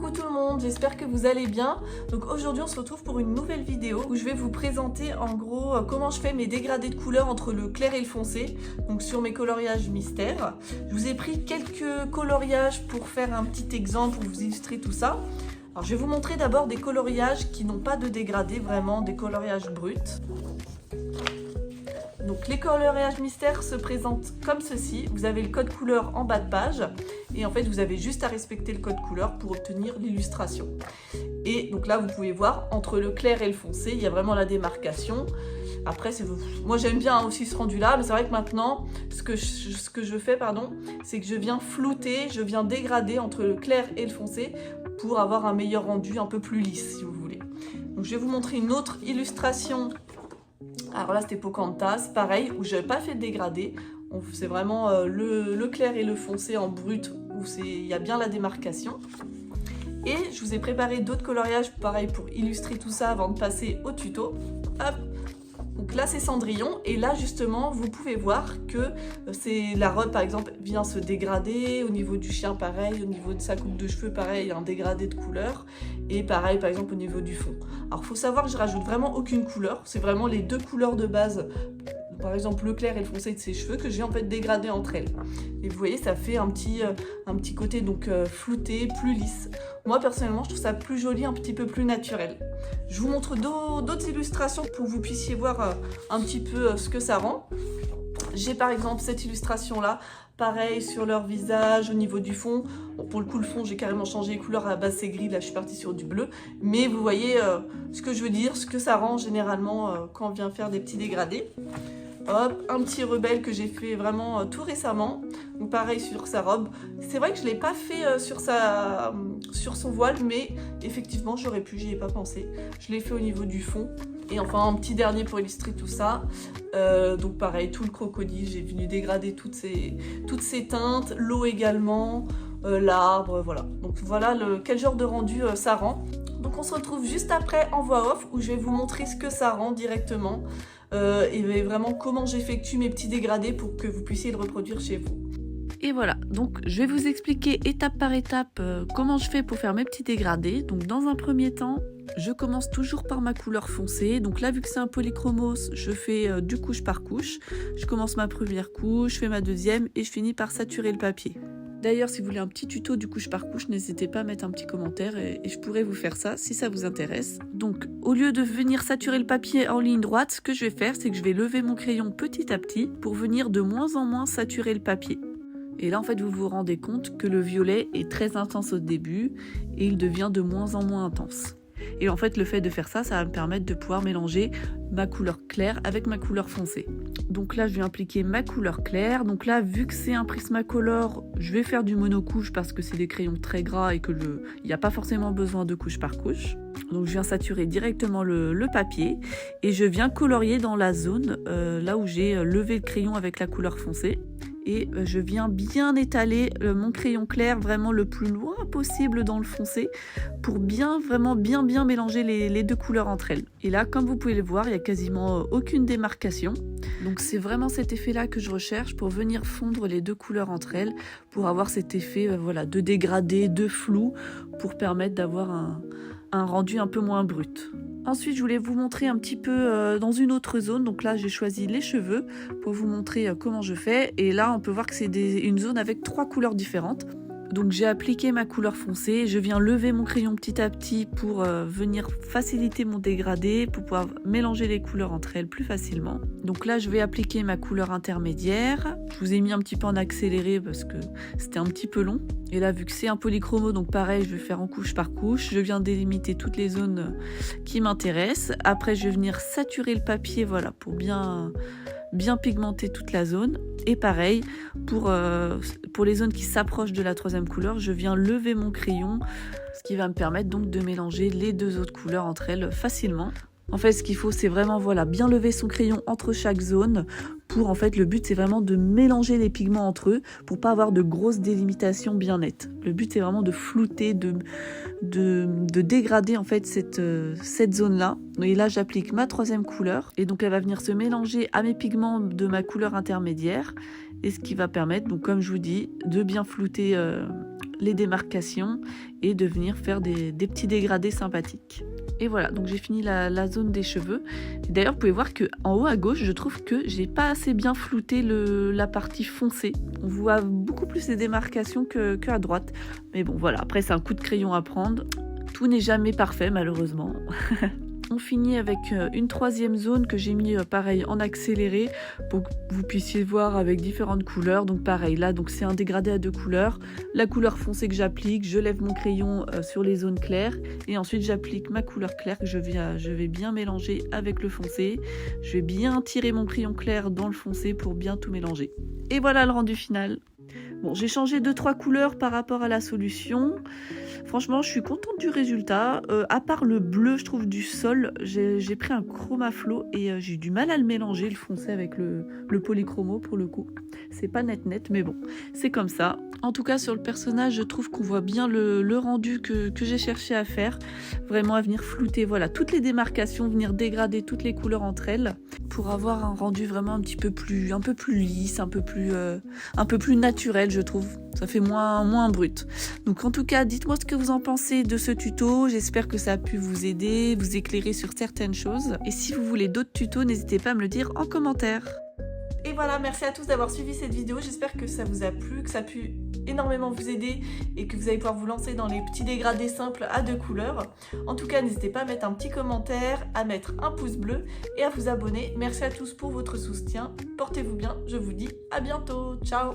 Coucou tout le monde, j'espère que vous allez bien. Donc aujourd'hui on se retrouve pour une nouvelle vidéo où je vais vous présenter en gros comment je fais mes dégradés de couleurs entre le clair et le foncé, donc sur mes coloriages mystères. Je vous ai pris quelques coloriages pour faire un petit exemple, pour vous illustrer tout ça. Alors je vais vous montrer d'abord des coloriages qui n'ont pas de dégradé, vraiment des coloriages bruts. Donc les coloriages mystères se présentent comme ceci. Vous avez le code couleur en bas de page et en fait vous avez juste à respecter le code couleur pour obtenir l'illustration. Et donc là vous pouvez voir entre le clair et le foncé, il y a vraiment la démarcation. Après, moi j'aime bien aussi ce rendu là, mais c'est vrai que maintenant ce que je fais, c'est que je viens flouter, je viens dégrader entre le clair et le foncé pour avoir un meilleur rendu un peu plus lisse si vous voulez. Donc je vais vous montrer une autre illustration. Alors là c'était Pocahontas, pareil, où je n'avais pas fait de dégradé. C'est vraiment le clair et le foncé en brut, où il y a bien la démarcation. Et je vous ai préparé d'autres coloriages, pareil, pour illustrer tout ça avant de passer au tuto. Hop. Donc là c'est Cendrillon, et là justement vous pouvez voir que la robe par exemple vient se dégrader, au niveau du chien pareil, au niveau de sa coupe de cheveux pareil, il y a un dégradé de couleur, et pareil par exemple au niveau du fond. Alors il faut savoir que je rajoute vraiment aucune couleur, c'est vraiment les deux couleurs de base, par exemple le clair et le foncé de ses cheveux, que j'ai en fait dégradé entre elles. Et vous voyez ça fait un petit côté donc flouté, plus lisse. Moi personnellement je trouve ça plus joli, un petit peu plus naturel. Je vous montre d'autres illustrations pour que vous puissiez voir un petit peu ce que ça rend. J'ai par exemple cette illustration là, pareil sur leur visage, au niveau du fond. Bon, pour le coup le fond j'ai carrément changé les couleurs, à la base c'est gris, là je suis partie sur du bleu. Mais vous voyez ce que je veux dire, ce que ça rend généralement quand on vient faire des petits dégradés. Hop, un petit rebelle que j'ai fait vraiment tout récemment. Donc pareil sur sa robe. C'est vrai que je ne l'ai pas fait sur son voile, mais effectivement j'aurais pu, j'y ai pas pensé. Je l'ai fait au niveau du fond. Et enfin un petit dernier pour illustrer tout ça. Donc pareil, tout le crocodile, j'ai venu dégrader toutes ces teintes, l'eau également, l'arbre, voilà. Donc voilà quel genre de rendu ça rend. Donc on se retrouve juste après en voix off où je vais vous montrer ce que ça rend directement. Et vraiment comment j'effectue mes petits dégradés pour que vous puissiez le reproduire chez vous. Et voilà, donc je vais vous expliquer étape par étape comment je fais pour faire mes petits dégradés. Donc dans un premier temps, je commence toujours par ma couleur foncée. Donc là, vu que c'est un polychromos, je fais du couche par couche. Je commence ma première couche, je fais ma deuxième et je finis par saturer le papier. D'ailleurs, si vous voulez un petit tuto du couche par couche, n'hésitez pas à mettre un petit commentaire et je pourrais vous faire ça si ça vous intéresse. Donc, au lieu de venir saturer le papier en ligne droite, ce que je vais faire, c'est que je vais lever mon crayon petit à petit pour venir de moins en moins saturer le papier. Et là, en fait, vous vous rendez compte que le violet est très intense au début et il devient de moins en moins intense. Et en fait, le fait de faire ça, ça va me permettre de pouvoir mélanger ma couleur claire avec ma couleur foncée. Donc là, je vais appliquer ma couleur claire. Donc là, vu que c'est un Prismacolor, je vais faire du monocouche parce que c'est des crayons très gras et qu'il n'y a pas forcément besoin de couche par couche. Donc je viens saturer directement le papier et je viens colorier dans la zone là où j'ai levé le crayon avec la couleur foncée. Et je viens bien étaler mon crayon clair vraiment le plus loin possible dans le foncé pour vraiment bien mélanger les deux couleurs entre elles. Et là, comme vous pouvez le voir, il n'y a quasiment aucune démarcation. Donc c'est vraiment cet effet-là que je recherche pour venir fondre les deux couleurs entre elles, pour avoir cet effet de dégradé, de flou, pour permettre d'avoir un rendu un peu moins brut. Ensuite, je voulais vous montrer un petit peu dans une autre zone. Donc là, j'ai choisi les cheveux pour vous montrer comment je fais. Et là, on peut voir que c'est une zone avec 3 couleurs différentes. Donc j'ai appliqué ma couleur foncée, je viens lever mon crayon petit à petit pour venir faciliter mon dégradé, pour pouvoir mélanger les couleurs entre elles plus facilement. Donc là je vais appliquer ma couleur intermédiaire, je vous ai mis un petit peu en accéléré parce que c'était un petit peu long. Et là vu que c'est un polychromo, donc pareil je vais faire en couche par couche, je viens délimiter toutes les zones qui m'intéressent. Après je vais venir saturer le papier pour bien pigmenter toute la zone. Et pareil, pour les zones qui s'approchent de la troisième couleur, je viens lever mon crayon, ce qui va me permettre donc de mélanger les deux autres couleurs entre elles facilement. En fait, ce qu'il faut, c'est vraiment bien lever son crayon entre chaque zone. Le but, c'est vraiment de mélanger les pigments entre eux pour pas avoir de grosses délimitations bien nettes. Le but, c'est vraiment de flouter, de dégrader en fait cette zone-là. Et là, j'applique ma troisième couleur et donc elle va venir se mélanger à mes pigments de ma couleur intermédiaire. Et ce qui va permettre, donc comme je vous dis, de bien flouter les démarcations et de venir faire des petits dégradés sympathiques. Et voilà, donc j'ai fini la zone des cheveux. D'ailleurs, vous pouvez voir qu'en haut à gauche, je trouve que j'ai pas assez bien flouté la partie foncée. On voit beaucoup plus les démarcations que à droite. Mais bon, voilà, après c'est un coup de crayon à prendre. Tout n'est jamais parfait, malheureusement. On finit avec une troisième zone que j'ai mis pareil en accéléré pour que vous puissiez voir avec différentes couleurs. Donc pareil, là donc c'est un dégradé à 2 couleurs. La couleur foncée que j'applique, je lève mon crayon sur les zones claires et ensuite j'applique ma couleur claire que je vais bien mélanger avec le foncé. Je vais bien tirer mon crayon clair dans le foncé pour bien tout mélanger. Et voilà le rendu final. Bon, j'ai changé 2-3 couleurs par rapport à la solution. Franchement, je suis contente du résultat. À part le bleu, je trouve, du sol, j'ai pris un chroma flow et j'ai eu du mal à le mélanger, le foncé avec le polychromo pour le coup. C'est pas net, mais bon, c'est comme ça. En tout cas, sur le personnage, je trouve qu'on voit bien le rendu que j'ai cherché à faire. Vraiment à venir flouter, voilà, toutes les démarcations, venir dégrader toutes les couleurs entre elles pour avoir un rendu vraiment un peu plus lisse, un peu plus naturel, je trouve. Ça fait moins brut. Donc en tout cas, dites-moi ce que vous en pensez de ce tuto. J'espère que ça a pu vous aider, vous éclairer sur certaines choses. Et si vous voulez d'autres tutos, n'hésitez pas à me le dire en commentaire. Et voilà, merci à tous d'avoir suivi cette vidéo. J'espère que ça vous a plu, que ça a pu énormément vous aider et que vous allez pouvoir vous lancer dans les petits dégradés simples à 2 couleurs. En tout cas, n'hésitez pas à mettre un petit commentaire, à mettre un pouce bleu et à vous abonner. Merci à tous pour votre soutien. Portez-vous bien. Je vous dis à bientôt. Ciao!